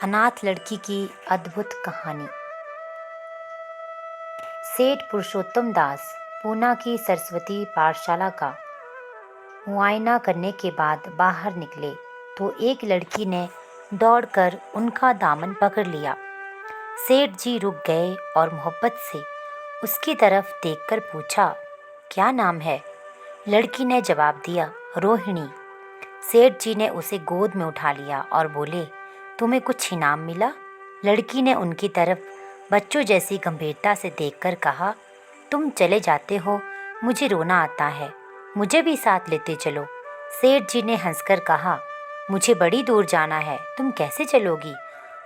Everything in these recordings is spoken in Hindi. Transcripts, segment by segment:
अनाथ लड़की की अद्भुत कहानी। सेठ पुरुषोत्तम दास पूना की सरस्वती पाठशाला का मुआयना करने के बाद बाहर निकले तो एक लड़की ने दौड़कर उनका दामन पकड़ लिया। सेठ जी रुक गए और मोहब्बत से उसकी तरफ देखकर पूछा, क्या नाम है? लड़की ने जवाब दिया, रोहिणी। सेठ जी ने उसे गोद में उठा लिया और बोले, तुम्हें कुछ इनाम मिला? लड़की ने उनकी तरफ बच्चों जैसी गंभीरता से देखकर कहा, तुम चले जाते हो, मुझे रोना आता है, मुझे भी साथ लेते चलो। सेठ जी ने हंसकर कहा, मुझे बड़ी दूर जाना है, तुम कैसे चलोगी?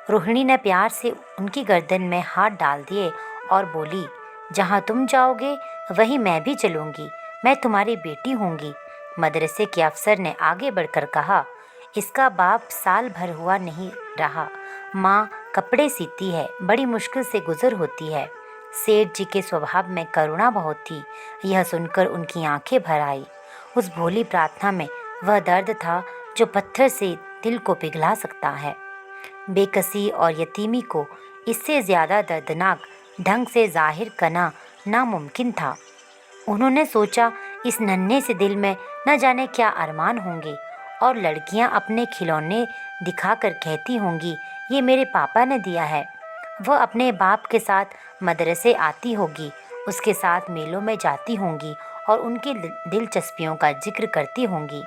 रोहिणी ने प्यार से उनकी गर्दन में हाथ डाल दिए और बोली, जहाँ तुम जाओगे वहीं मैं भी चलूँगी, मैं तुम्हारी बेटी होंगी। मदरसे के अफसर ने आगे बढ़कर कहा, इसका बाप साल भर हुआ नहीं रहा, माँ कपड़े सीती है, बड़ी मुश्किल से गुजर होती है। सेठ जी के स्वभाव में करुणा बहुत थी। यह सुनकर उनकी आंखें भर आई। उस भोली प्रार्थना में वह दर्द था जो पत्थर से दिल को पिघला सकता है। बेकसी और यतीमी को इससे ज़्यादा दर्दनाक ढंग से जाहिर करना नामुमकिन था। उन्होंने सोचा, इस नन्हे से दिल में न जाने क्या अरमान होंगे और लड़कियां अपने खिलौने दिखाकर कहती होंगी, ये मेरे पापा ने दिया है। वह अपने बाप के साथ मदरसे आती होगी, उसके साथ मेलों में जाती होंगी और उनकी दिलचस्पियों का जिक्र करती होंगी।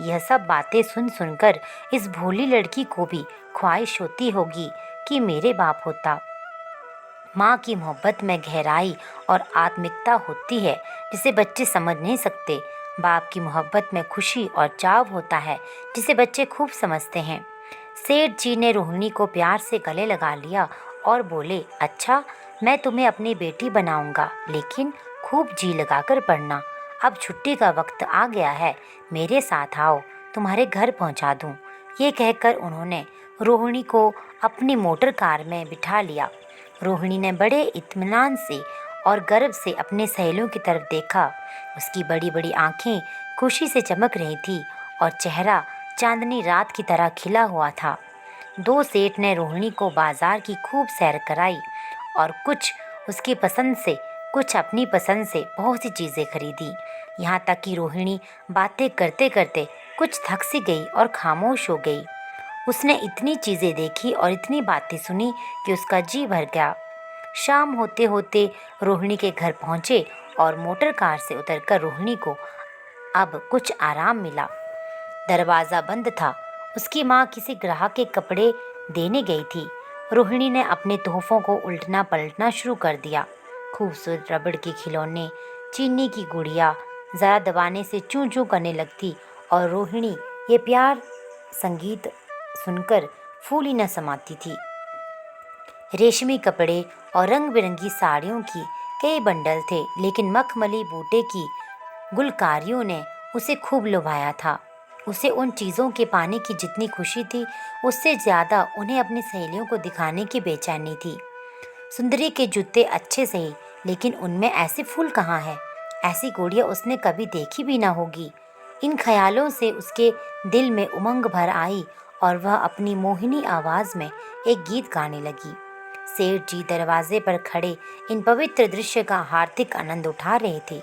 यह सब बातें सुन सुनकर इस भोली लड़की को भी ख्वाहिश होती होगी कि मेरे बाप होता। माँ की मोहब्बत में गहराई और आत्मिकता होती है जिसे बच्चे समझ नहीं सकते। बाप की मोहब्बत में खुशी और चाव होता है जिसे बच्चे खूब समझते हैं। सेठ जी ने रोहिणी को प्यार से गले लगा लिया और बोले, अच्छा, मैं तुम्हें अपनी बेटी बनाऊंगा, लेकिन खूब जी लगाकर पढ़ना। अब छुट्टी का वक्त आ गया है, मेरे साथ आओ, तुम्हारे घर पहुंचा दूं। ये कहकर उन्होंने रोहिणी को अपनी मोटर कार में बिठा लिया। रोहिणी ने बड़े इत्मीनान से और गर्व से अपने सहेलियों की तरफ देखा। उसकी बड़ी बड़ी आंखें खुशी से चमक रही थी और चेहरा चांदनी रात की तरह खिला हुआ था। दो सेठ ने रोहिणी को बाजार की खूब सैर कराई और कुछ उसकी पसंद से, कुछ अपनी पसंद से बहुत सी चीज़ें खरीदी। यहाँ तक कि रोहिणी बातें करते करते कुछ थक सी गई और खामोश हो गई। उसने इतनी चीज़ें देखी और इतनी बातें सुनी कि उसका जी भर गया। शाम होते होते रोहिणी के घर पहुँचे और मोटर कार से उतरकर रोहिणी को अब कुछ आराम मिला। दरवाज़ा बंद था। उसकी माँ किसी ग्राहक के कपड़े देने गई थी। रोहिणी ने अपने तोहफों को उल्टना पलटना शुरू कर दिया। खूबसूरत रबड़ के खिलौने, चीनी की गुड़िया ज़रा दबाने से चूं चूं करने लगती और रोहिणी ये प्यार संगीत सुनकर फूली न समाती थी। रेशमी कपड़े और रंग बिरंगी साड़ियों की कई बंडल थे, लेकिन मखमली बूटे की गुलकारियों ने उसे खूब लुभाया था। उसे उन चीज़ों के पाने की जितनी खुशी थी, उससे ज़्यादा उन्हें अपनी सहेलियों को दिखाने की बेचैनी थी। सुंदरी के जूते अच्छे सही, लेकिन उनमें ऐसे फूल कहाँ हैं? ऐसी गुड़िया उसने कभी देखी भी ना होगी। इन ख्यालों से उसके दिल में उमंग भर आई और वह अपनी मोहिनी आवाज़ में एक गीत गाने लगी। सेठ जी दरवाजे पर खड़े इन पवित्र दृश्य का हार्दिक आनंद उठा रहे थे।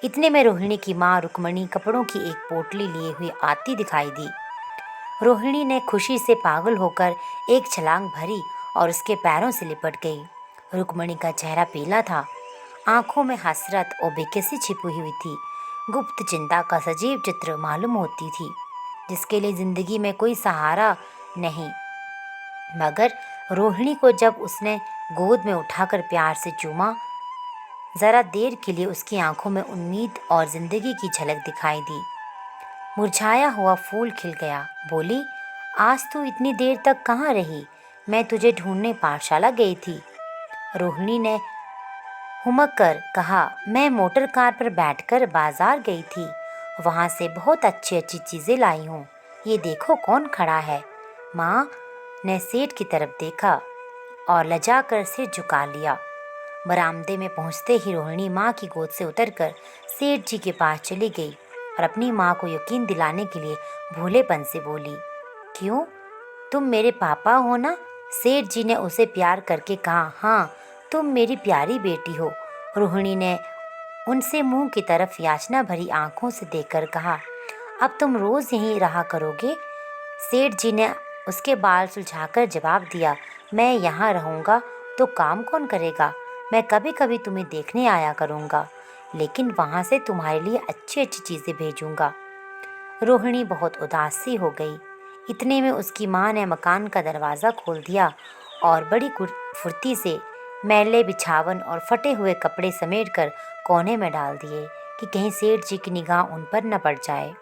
इतने में रोहिणी की माँ रुक्मणी कपड़ों की एक पोटली लिए हुई आती दिखाई दी। रोहिणी ने खुशी से पागल होकर एक छलांग भरी और उसके पैरों से लिपट गई। रुक्मणी का चेहरा पीला था, आंखों में हसरत और बेकसी छिपी हुई थी। गुप्त चिंता का सजीव चित्र मालूम होती थी, जिसके लिए जिंदगी में कोई सहारा नहीं। मगर रोहिणी को जब उसने गोद में उठाकर प्यार से चूमा, जरा देर के लिए उसकी आंखों में उम्मीद और जिंदगी की झलक दिखाई दी। मुरझाया हुआ फूल खिल गया। बोली, आज तू इतनी देर तक कहाँ रही? मैं तुझे ढूंढने पाठशाला गई थी। रोहिणी ने हुमक कर कहा, मैं मोटर कार पर बैठकर बाजार गई थी, वहाँ से बहुत अच्छी अच्छी चीज़ें लाई हूँ। ये देखो कौन खड़ा है। माँ ने सेठ की तरफ देखा और लजा कर सिर झुका लिया। बरामदे में पहुँचते ही रोहिणी माँ की गोद से उतरकर सेठ जी के पास चली गई और अपनी माँ को यकीन दिलाने के लिए भोलेपन से बोली, क्यों, तुम मेरे पापा हो ना? सेठ जी ने उसे प्यार करके कहा, हाँ तुम मेरी प्यारी बेटी हो। रोहिणी ने उनसे मुंह की तरफ याचना भरी आंखों से देखकर कहा, अब तुम रोज यहीं रहा करोगे? सेठ जी ने उसके बाल सुलझाकर जवाब दिया, मैं यहाँ रहूँगा तो काम कौन करेगा? मैं कभी कभी तुम्हें देखने आया करूँगा, लेकिन वहाँ से तुम्हारे लिए अच्छी अच्छी चीज़ें भेजूँगा। रोहिणी बहुत उदास सी हो गई। इतने में उसकी माँ ने मकान का दरवाज़ा खोल दिया और बड़ी फुर्ती से मैले बिछावन और फटे हुए कपड़े समेटकर कोने में डाल दिए कि कहीं सेठ जी की निगाह उन पर न पड़ जाए।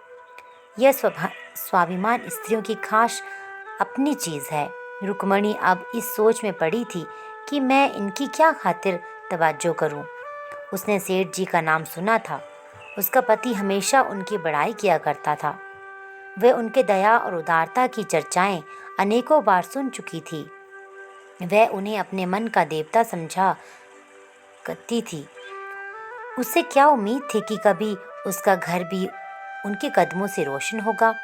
यह स्वाभिमान स्त्रियों की खास अपनी चीज़ है। रुक्मणी अब इस सोच में पड़ी थी कि मैं इनकी क्या खातिर तवज्जो करूं। उसने सेठ जी का नाम सुना था। उसका पति हमेशा उनकी बड़ाई किया करता था। वह उनके दया और उदारता की चर्चाएं अनेकों बार सुन चुकी थी। वह उन्हें अपने मन का देवता समझा करती थी। उससे क्या उम्मीद थी कि कभी उसका घर भी उनके कदमों से रोशन होगा,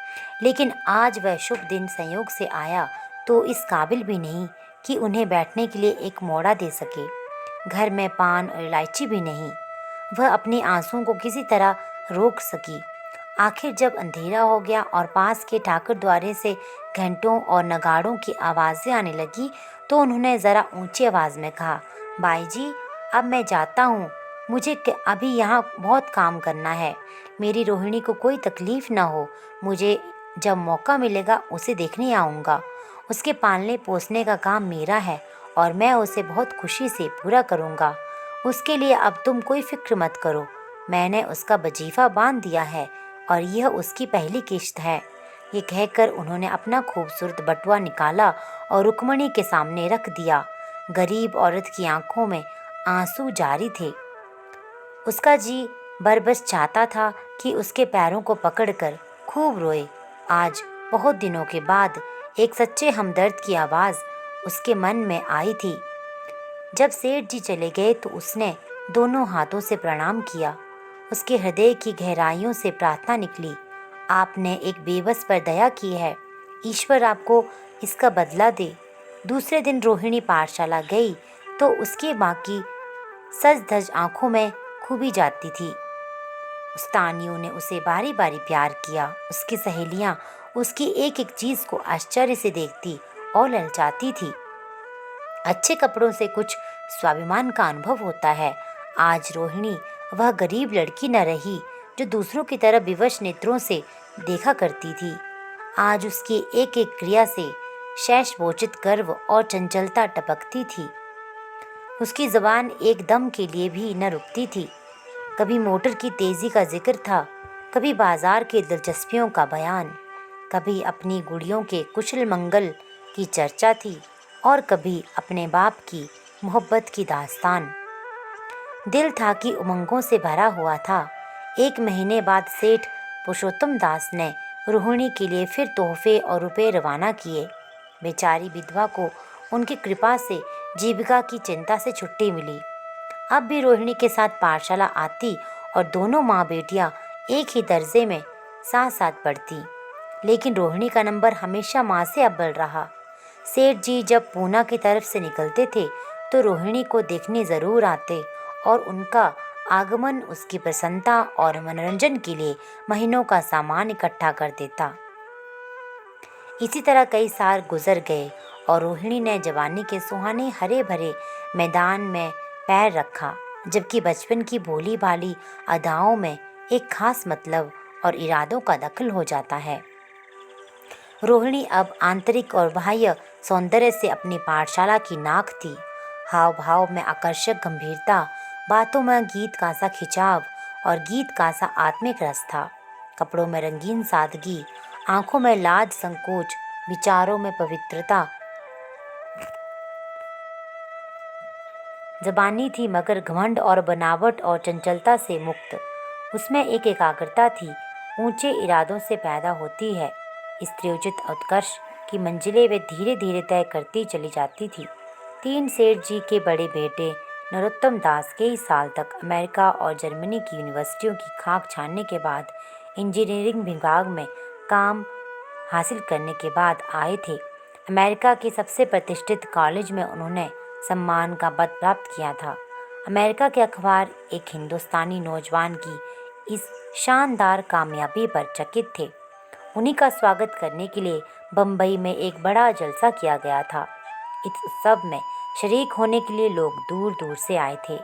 लेकिन आज वह शुभ दिन संयोग से आया तो इस काबिल भी नहीं कि उन्हें बैठने के लिए एक मोड़ा दे सके। घर में पान और इलायची भी नहीं। वह अपने आंसुओं को किसी तरह रोक सकी। आखिर जब अंधेरा हो गया और पास के ठाकुर द्वारे से घंटों और नगाड़ों की आवाज़ें आने लगी तो उन्होंने ज़रा ऊंची आवाज़ में कहा, बाई जी अब मैं जाता हूँ, मुझे अभी यहाँ बहुत काम करना है। मेरी रोहिणी को कोई तकलीफ़ ना हो। मुझे जब मौका मिलेगा उसे देखने आऊँगा। उसके पालने पोसने का काम मेरा है और मैं उसे बहुत खुशी से पूरा करूँगा। उसके लिए अब तुम कोई फिक्र मत करो। मैंने उसका वजीफ़ा बांध दिया है और यह उसकी पहली किश्त है। ये कहकर उन्होंने अपना खूबसूरत बटुआ निकाला और रुक्मणी के सामने रख दिया। गरीब औरत की आंखों में आंसू जारी थे। उसका जी बरबस चाहता था कि उसके पैरों को पकड़कर खूब रोए। आज बहुत दिनों के बाद एक सच्चे हमदर्द की आवाज़ उसके मन में आई थी। जब सेठ जी चले गए तो उसने दोनों हाथों से प्रणाम किया। उसके हृदय की गहराइयों से प्रार्थना निकली, आपने एक बेबस पर दया की है, ईश्वर आपको इसका बदला दे। दूसरे दिन रोहिणी पाठशाला गई तो उसकी माँ की सज धज आंखों में खूबी जाती थी। उस्तानियों ने उसे बारी बारी प्यार किया। उसकी सहेलियां उसकी एक एक चीज़ को आश्चर्य से देखती और ललचाती थी। अच्छे कपड़ों से कुछ स्वाभिमान का अनुभव होता है। आज रोहिणी वह गरीब लड़की न रही जो दूसरों की तरह विवश नेत्रों से देखा करती थी। आज उसकी एक एक क्रिया से शैशवोचित गर्व और चंचलता टपकती थी। उसकी जुबान एक दम के लिए भी न रुकती थी। कभी मोटर की तेजी का जिक्र था, कभी बाजार के दिलचस्पियों का बयान, कभी अपनी गुड़ियों के कुशल मंगल की चर्चा थी और कभी अपने बाप की मोहब्बत की दास्तान। दिल था कि उमंगों से भरा हुआ था। एक महीने बाद सेठ पुरुषोत्तम दास ने रोहिणी के लिए फिर तोहफे और रुपए रवाना किए। बेचारी विधवा को उनकी कृपा से जीविका की चिंता से छुट्टी मिली। अब भी रोहिणी के साथ पाठशाला आती और दोनों माँ बेटियाँ एक ही दर्जे में साथ साथ पढ़ती, लेकिन रोहिणी का नंबर हमेशा माँ से अव्वल रहा। सेठ जी जब पूना की तरफ से निकलते थे तो रोहिणी को देखने ज़रूर आते और उनका आगमन उसकी प्रसन्नता और मनोरंजन के लिए महीनों का सामान इकट्ठा कर देता। इसी तरह कई साल गुजर गए और रोहिणी ने जवानी के सुहाने हरे भरे मैदान में पैर रखा, जबकि बचपन की भोली भाली अदाओं में एक खास मतलब और इरादों का दखल हो जाता है। रोहिणी अब आंतरिक और बाह्य सौंदर्य से अपनी पाठशाला की नाक थी। हाव भाव में आकर्षक गंभीरता, बातों में गीत का सा खिंचाव और गीत का सा आत्मिक रस था। कपड़ों में रंगीन सादगी, आंखों में लाज संकोच, विचारों में पवित्रता। जबानी थी मगर घमंड और बनावट और चंचलता से मुक्त। उसमें एक एकाग्रता थी, ऊंचे इरादों से पैदा होती है। स्त्रीयोचित उत्कर्ष की मंजिलें वे धीरे धीरे तय करती चली जाती थी। 3 सेठ जी के बड़े बेटे नरोत्तम दास कई साल तक अमेरिका और जर्मनी की यूनिवर्सिटियों की खाक छानने के बाद इंजीनियरिंग विभाग में काम हासिल करने के बाद आए थे। अमेरिका के सबसे प्रतिष्ठित कॉलेज में उन्होंने सम्मान का पद प्राप्त किया था। अमेरिका के अखबार एक हिंदुस्तानी नौजवान की इस शानदार कामयाबी पर चकित थे। उन्हीं का स्वागत करने के लिए बम्बई में एक बड़ा जलसा किया गया था। इस उत्सव में शरीक होने के लिए लोग दूर दूर से आए थे।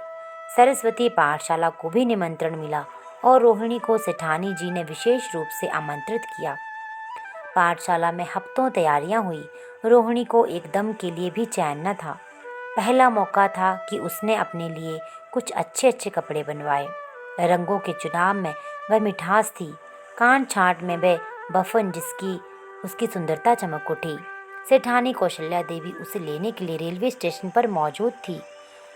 सरस्वती पाठशाला को भी निमंत्रण मिला और रोहिणी को सेठानी जी ने विशेष रूप से आमंत्रित किया। पाठशाला में हफ्तों तैयारियां हुई। रोहिणी को एकदम के लिए भी चैन न था। पहला मौका था कि उसने अपने लिए कुछ अच्छे अच्छे कपड़े बनवाए। रंगों के चुनाव में वह मिठास थी, कान छांट में वह बफन जिसकी उसकी सुंदरता चमक उठी। सेठानी कौशल्या देवी उसे लेने के लिए रेलवे स्टेशन पर मौजूद थी।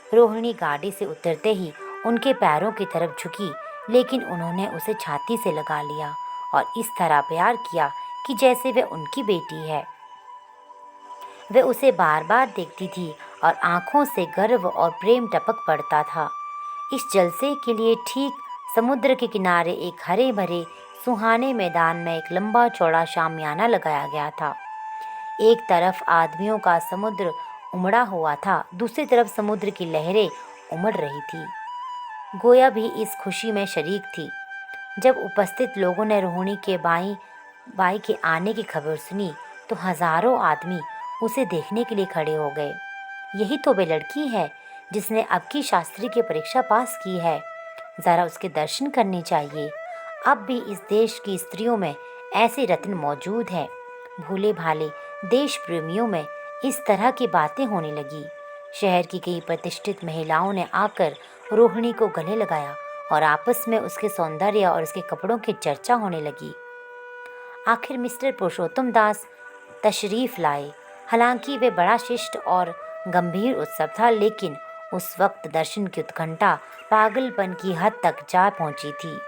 रोहिणी गाड़ी से उतरते ही उनके पैरों की तरफ झुकी, लेकिन उन्होंने उसे छाती से लगा लिया और इस तरह प्यार किया कि जैसे वह उनकी बेटी है। वह उसे बार बार देखती थी और आंखों से गर्व और प्रेम टपक पड़ता था। इस जलसे के लिए ठीक समुद्र के किनारे एक हरे भरे सुहाने मैदान में एक लंबा चौड़ा शामियाना लगाया गया था। एक तरफ आदमियों का समुद्र उमड़ा हुआ था, दूसरी तरफ समुद्र की लहरें उमड़ रही थी। गोया भी इस खुशी में शरीक थी। जब उपस्थित लोगों ने रोहिणी के बाई के आने की खबर सुनी तो हजारों आदमी उसे देखने के लिए खड़े हो गए। यही तो वे लड़की है जिसने अब की शास्त्री की परीक्षा पास की है। ज़रा उसके दर्शन करने चाहिए। अब भी इस देश की स्त्रियों में ऐसे रत्न मौजूद हैं। भोले भाले देश प्रेमियों में इस तरह की बातें होने लगी। शहर की कई प्रतिष्ठित महिलाओं ने आकर रोहिणी को गले लगाया और आपस में उसके सौंदर्य और उसके कपड़ों की चर्चा होने लगी। आखिर मिस्टर पुरुषोत्तम दास तशरीफ लाए। हालांकि वे बड़ा शिष्ट और गंभीर उत्सव था, लेकिन उस वक्त दर्शन की उत्कंठा पागलपन की हद तक जा पहुंची थी।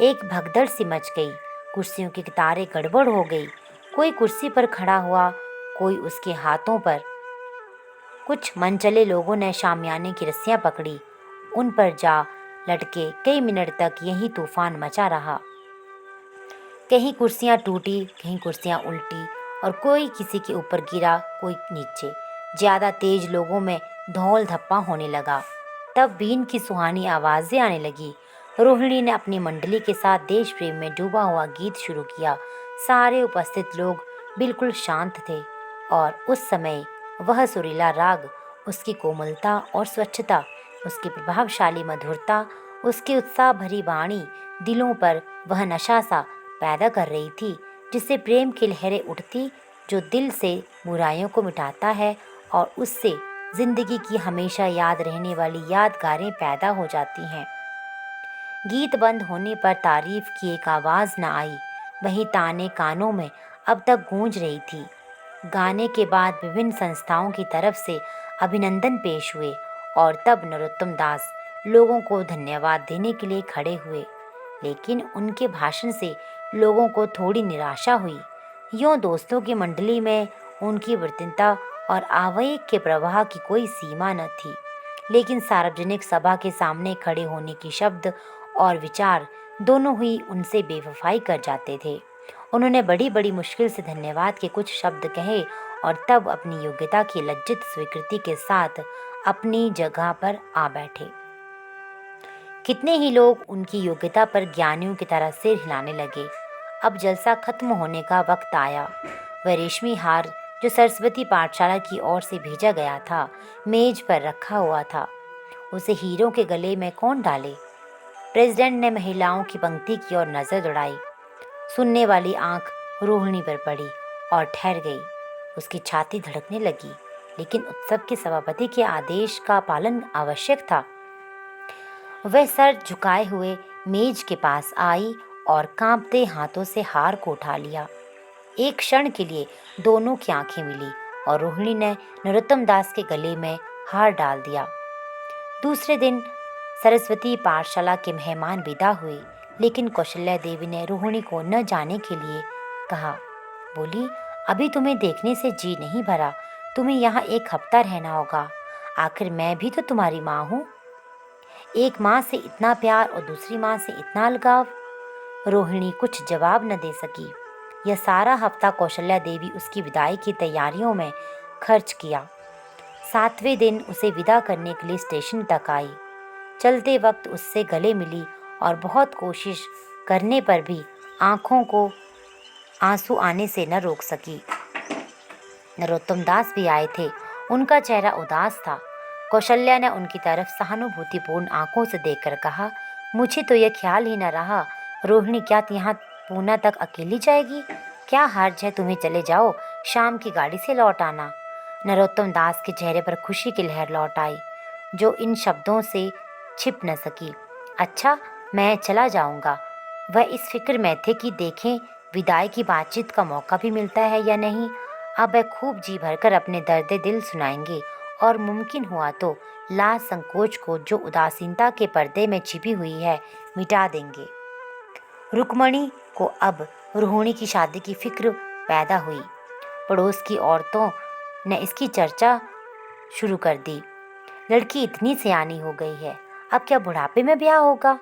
एक भगदड़ सी मच गई। कुर्सियों की कतारें गड़बड़ हो गई। कोई कुर्सी पर खड़ा हुआ, कोई उसके हाथों पर। कुछ मनचले लोगों ने शामियाने की रस्सियां पकड़ी, उन पर जा लटके। कई मिनट तक यही तूफान मचा रहा। कहीं कुर्सियां टूटी, कहीं कुर्सियां उल्टी और कोई किसी के ऊपर गिरा, कोई नीचे। ज्यादा तेज लोगों में धौल धप्पा होने लगा। तब बीन की सुहानी आवाजें आने लगी। रोहिणी ने अपनी मंडली के साथ देश प्रेम में डूबा हुआ गीत शुरू किया। सारे उपस्थित लोग बिल्कुल शांत थे और उस समय वह सुरीला राग, उसकी कोमलता और स्वच्छता, उसकी प्रभावशाली मधुरता, उसकी उत्साह भरी वाणी दिलों पर वह नशा सा पैदा कर रही थी, जिससे प्रेम की लहरें उठती, जो दिल से बुराइयों को मिटाता है और उससे जिंदगी की हमेशा याद रहने वाली यादगारें पैदा हो जाती हैं। गीत बंद होने पर तारीफ की एक आवाज़ न आई। वही ताने कानों में अब तक गूंज रही थी। गाने के बाद विभिन्न संस्थाओं की तरफ से अभिनंदन पेश हुए और तब नरोत्तम दास लोगों को धन्यवाद देने के लिए खड़े हुए। लेकिन उनके भाषण से लोगों को थोड़ी निराशा हुई। यूं दोस्तों की मंडली में उनकी वृत्तिता और आवेग के प्रवाह की कोई सीमा न थी, लेकिन सार्वजनिक सभा के सामने खड़े होने की शब्द और विचार दोनों ही उनसे बेवफाई कर जाते थे। उन्होंने बड़ी बड़ी मुश्किल से धन्यवाद के कुछ शब्द कहे और तब अपनी योग्यता की लज्जित स्वीकृति के साथ अपनी जगह पर आ बैठे। कितने ही लोग उनकी योग्यता पर ज्ञानियों की तरह सिर हिलाने लगे। अब जलसा खत्म होने का वक्त आया। वह रेशमी हार जो सरस्वती पाठशाला की ओर से भेजा गया था, मेज पर रखा हुआ था। उसे हीरों के गले में कौन डाले? प्रेसिडेंट ने महिलाओं की पंक्ति की ओर नजर दौड़ाई। सुनने वाली आंख रोहिणी पर पड़ी और ठहर गई। उसकी छाती धड़कने लगी, लेकिन उत्सव के सभापति के आदेश का पालन आवश्यक था। वह सर झुकाए हुए मेज के पास आई और कांपते हाथों से हार को उठा लिया। एक क्षण के लिए दोनों की आंखें मिली और रोहिणी ने नरोत्तम दास के गले में हार डाल दिया। दूसरे दिन सरस्वती पाठशाला के मेहमान विदा हुए, लेकिन कौशल्या देवी ने रोहिणी को न जाने के लिए कहा। बोली, अभी तुम्हें देखने से जी नहीं भरा। तुम्हें यहाँ एक हफ्ता रहना होगा। आखिर मैं भी तो तुम्हारी माँ हूँ। एक माँ से इतना प्यार और दूसरी माँ से इतना अलगाव। रोहिणी कुछ जवाब न दे सकी। यह सारा हफ्ता कौशल्या देवी उसकी विदाई की तैयारियों में खर्च किया। 7वें दिन उसे विदा करने के लिए स्टेशन तक आई। चलते वक्त उससे गले मिली और बहुत कोशिश करने पर भी आंखों को आंसू आने से न रोक सकी। नरोत्तम दास भी आए थे। उनका चेहरा उदास था। कौशल्या ने उनकी तरफ सहानुभूतिपूर्ण आंखों से देखकर कहा, मुझे तो यह ख्याल ही न रहा, रोहिणी क्या यहाँ पूना तक अकेली जाएगी? क्या हर्ज है, तुम्हें चले जाओ, शाम की गाड़ी से लौट आना। नरोत्तम दास के चेहरे पर खुशी की लहर लौट आई, जो इन शब्दों से छिप न सकी। अच्छा, मैं चला जाऊंगा। वह इस फिक्र में थे कि देखें विदाई की बातचीत का मौका भी मिलता है या नहीं। अब वह खूब जी भरकर अपने दर्द दिल सुनाएंगे और मुमकिन हुआ तो लाज संकोच को जो उदासीनता के पर्दे में छिपी हुई है मिटा देंगे। रुक्मणी को अब रोहिणी की शादी की फिक्र पैदा हुई। पड़ोस की औरतों ने इसकी चर्चा शुरू कर दी। लड़की इतनी सियानी हो गई है, अब क्या बुढ़ापे में ब्याह होगा?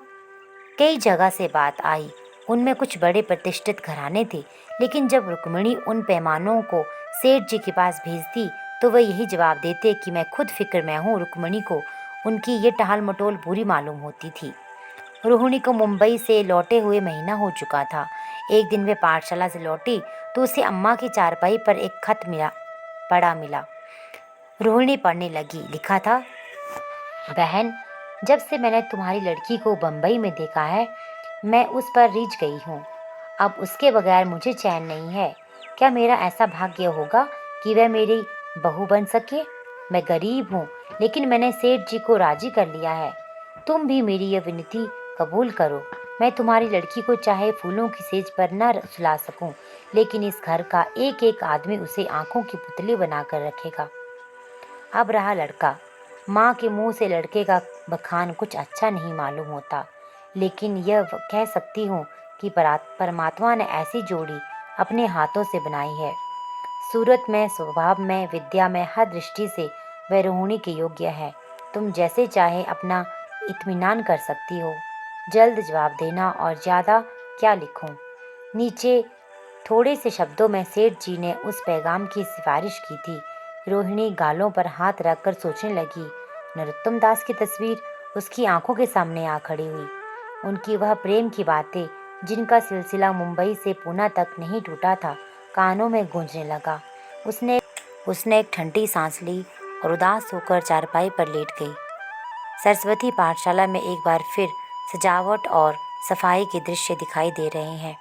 कई जगह से बात आई। उनमें कुछ बड़े प्रतिष्ठित घराने थे, लेकिन जब रुक्मिणी उन पैमानों को सेठ जी के पास भेजती तो वह यही जवाब देते कि मैं खुद फिक्र में हूँ। रुक्मिणी को उनकी ये टहल मटोल बुरी मालूम होती थी। रोहिणी को मुंबई से लौटे हुए महीना हो चुका था। एक दिन वे पाठशाला से लौटी तो उसे अम्मा की चारपाई पर एक खत मिला। रोहिणी पढ़ने लगी। लिखा था, बहन, जब से मैंने तुम्हारी लड़की को बम्बई में देखा है, मैं उस पर रीझ गई हूँ। अब उसके बगैर मुझे चैन नहीं है। क्या मेरा ऐसा भाग्य होगा कि वह मेरी बहू बन सके? मैं गरीब हूँ, लेकिन मैंने सेठ जी को राजी कर लिया है। तुम भी मेरी यह विनती कबूल करो। मैं तुम्हारी लड़की को चाहे फूलों की सेज पर न सुला सकूं, लेकिन इस घर का एक एक आदमी उसे आंखों की पुतली बनाकर रखेगा। अब रहा लड़का। माँ के मुंह से लड़के का बखान कुछ अच्छा नहीं मालूम होता, लेकिन यह कह सकती हूँ कि परमात्मा ने ऐसी जोड़ी अपने हाथों से बनाई है। सूरत में, स्वभाव में, विद्या में, हर दृष्टि से वह रोहिणी के योग्य है। तुम जैसे चाहे अपना इत्मीनान कर सकती हो। जल्द जवाब देना और ज़्यादा क्या लिखूं। नीचे थोड़े से शब्दों में सेठ जी ने उस पैगाम की सिफारिश की थी। रोहिणी गालों पर हाथ रखकर सोचने लगी। नरोत्तम दास की तस्वीर उसकी आंखों के सामने आ खड़ी हुई। उनकी वह प्रेम की बातें, जिनका सिलसिला मुंबई से पूना तक नहीं टूटा था, कानों में गूंजने लगा। उसने एक ठंडी सांस ली और उदास होकर चारपाई पर लेट गई। सरस्वती पाठशाला में एक बार फिर सजावट और सफाई के दृश्य दिखाई दे रहे हैं।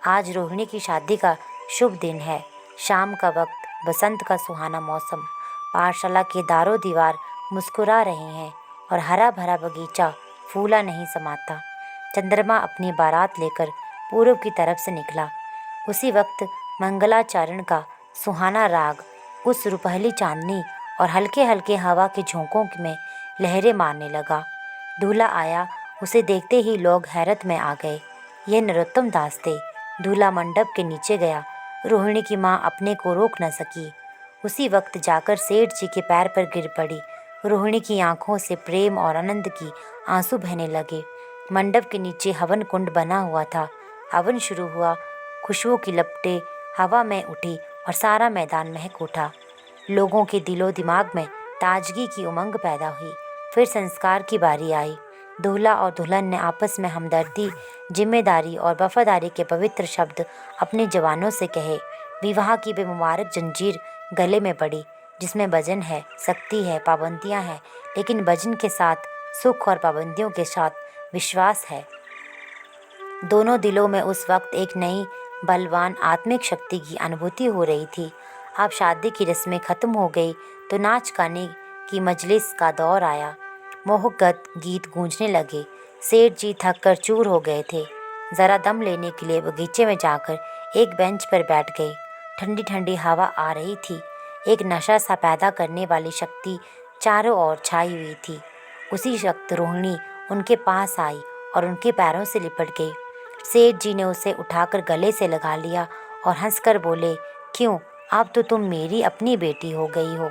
आज रोहिणी की शादी का शुभ दिन है। शाम का वक्त, बसंत का सुहाना मौसम। पाठशाला के दारों दीवार मुस्कुरा रहे हैं और हरा भरा बगीचा फूला नहीं समाता। चंद्रमा अपनी बारात लेकर पूर्व की तरफ से निकला। उसी वक्त मंगलाचरण का सुहाना राग उस रुपहली चांदनी और हल्के हल्के हवा के झोंकों में लहरें मारने लगा। दूल्हा आया। उसे देखते ही लोग हैरत में आ गए। ये नरोत्तम दास थे। दूल्हा मंडप के नीचे गया। रोहिणी की माँ अपने को रोक न सकी। उसी वक्त जाकर सेठ जी के पैर पर गिर पड़ी। रोहिणी की आंखों से प्रेम और आनंद की आंसू बहने लगे। मंडप के नीचे हवन कुंड बना हुआ था। हवन शुरू हुआ। खुशबू की लपटें हवा में उठी और सारा मैदान महक उठा। लोगों के दिलो दिमाग में ताजगी की उमंग पैदा हुई। फिर संस्कार की बारी आई। दूल्हा और दुल्हन ने आपस में हमदर्दी, जिम्मेदारी और वफादारी के पवित्र शब्द अपने जवानों से कहे। विवाह की बेमुबारक जंजीर गले में पड़ी, जिसमें वजन है, शक्ति है, पाबंदियां हैं, लेकिन वजन के साथ सुख और पाबंदियों के साथ विश्वास है। दोनों दिलों में उस वक्त एक नई बलवान आत्मिक शक्ति की अनुभूति हो रही थी। अब शादी की रस्में खत्म हो गई तो नाच गाने की मजलिस का दौर आया। मोहगत गीत गूंजने लगे। सेठ जी थक कर चूर हो गए थे। ज़रा दम लेने के लिए बगीचे में जाकर एक बेंच पर बैठ गए। ठंडी ठंडी हवा आ रही थी। एक नशा सा पैदा करने वाली शक्ति चारों ओर छाई हुई थी। उसी वक्त रोहिणी उनके पास आई और उनके पैरों से लिपट गई। सेठ जी ने उसे उठाकर गले से लगा लिया और हंसकर बोले, क्यों, अब तो तुम मेरी अपनी बेटी हो गई हो।